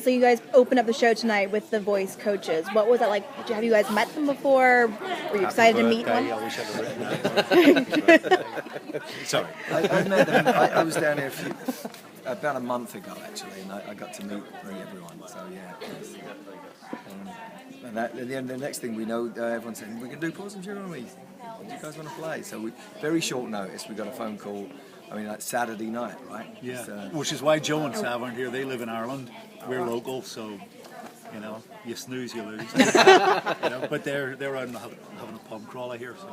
So you guys opened up the show tonight with the voice coaches. What was that like? Have you guys met them before? Were you excited to meet one? I wish I'd have written that. Sorry. I met them. I was down here about a month ago, actually, and I got to meet everyone. So yeah. And at the end, the next thing we know, everyone's saying, "We can do Pause and Sugar on Me. Do you guys want to play?" So very short notice, we got a phone call. I mean, like Saturday night, right? Yeah. Which is why Joe and Sav aren't here. They live in Ireland. We're local, so you snooze, you lose. But they're out having a pub crawl, I hear. So.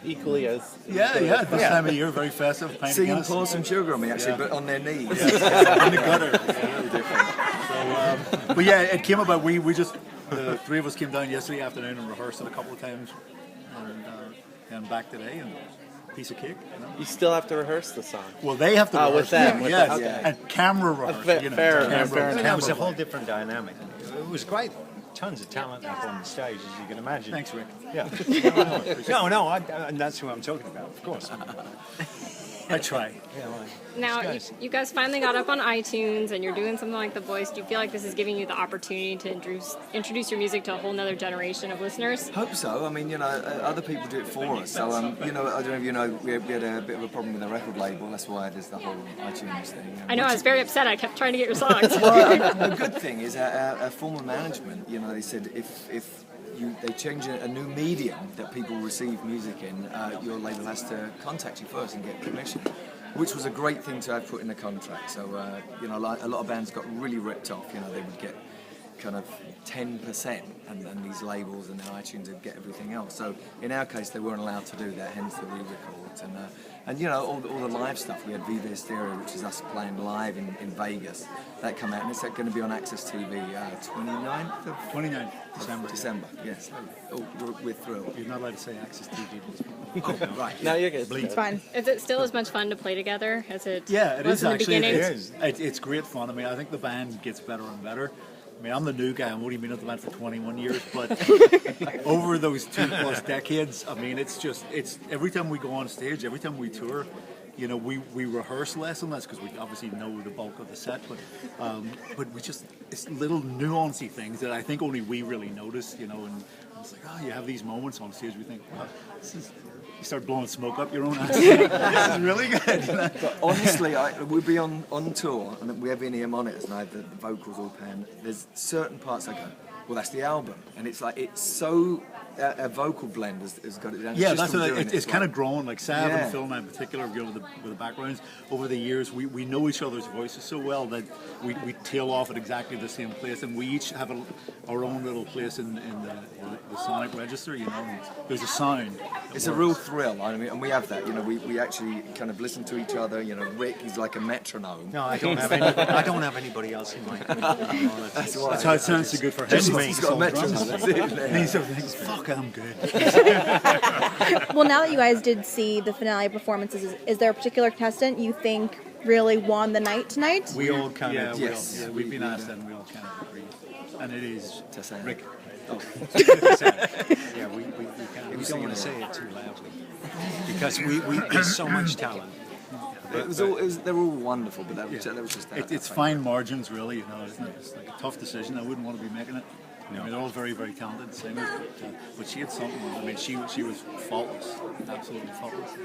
Equally as Yeah, this time of year, very festive. Singing Pour Some Sugar on Me, actually, but on their knees. In the gutter. So, but yeah, it came about. We just the three of us came down yesterday afternoon and rehearsed it a couple of times, and back today, and piece of cake. You still have to rehearse the song. Well, they have to rehearse. With them. Yes, Okay. and camera rehearse. Fair Camera enough. It was a whole different dynamic. It was great. Tons of talent up on the stage, as you can imagine. Thanks, Rick. Yeah. No, and that's who I'm talking about, of course. I try. Yeah, well, Now, you guys finally got up on iTunes and you're doing something like The Voice. Do you feel like this is giving you the opportunity to introduce your music to a whole nother generation of listeners? Hope so. I mean, other people do it for us. So, I don't know if you know, we had a bit of a problem with the record label. That's why there's the whole iTunes thing. I know, I was very upset. I kept trying to get your songs. Well, the good thing is our former management, they said if they change a new medium that people receive music in, your label has to contact you first and get permission, which was a great thing to have put in the contract. So, like a lot of bands got really ripped off. They would get kind of 10%, and these labels and iTunes would get everything else. So in our case, they weren't allowed to do that, hence the re-records. And all the live stuff. We had Viva Stereo, which is us playing live in Vegas. That come out, and it's going to be on Access TV 29th of 29th December. December, yes. We're thrilled. You're not allowed to say Access TV. Oh, right. Now you're good. It's fine. Is it still as much fun to play together as it It was is in the actually. beginning? It's great fun. I mean, I think the band gets better and better. I mean, I'm the new guy. I've only been at the band for 21 years, but over those 2+ decades, I mean, it's every time we go on stage, every time we tour, we rehearse less and less because we obviously know the bulk of the set, but we just, it's little nuancy things that I think only we really notice, and it's like, you have these moments on stage, we think, wow, you start blowing smoke up your own ass. This is really good. But honestly, we'll be on tour, and we have in-ear monitors, and I have the vocals all panned. There's certain parts I go, well, that's the album, and it's like, it's so, a vocal blend has got it down. Yeah, just that's from doing it's it, kind of grown. Like Sav Yeah. and Phil and I in particular, with the backgrounds, over the years, we know each other's voices so well that we tail off at exactly the same place, and we each have our own little place in the sonic register, and there's a sound. It's a real thrill, I mean, and we have that. We actually kind of listen to each other. Rick, he's like a metronome. no, I don't have anybody else in my company. That's why. That's how it sounds so good for him. Just me. He's got a metronome. That's it. And he sort of thinks, "Fuck, I'm good." Well, now that you guys did see the finale performances, is there a particular contestant you think really won the night tonight? We all kind of... Yes. We've been asked that, and we all kind of agree. And it is Contestant. Rick. Yeah, we don't want to say it too loudly because there's so much talent. They're all wonderful, but that was just that. It's fine margins, really. Isn't it? It's like a tough decision. I wouldn't want to be making it. I mean, they're all very, very talented singers, but she had something. I mean, she was faultless, absolutely faultless.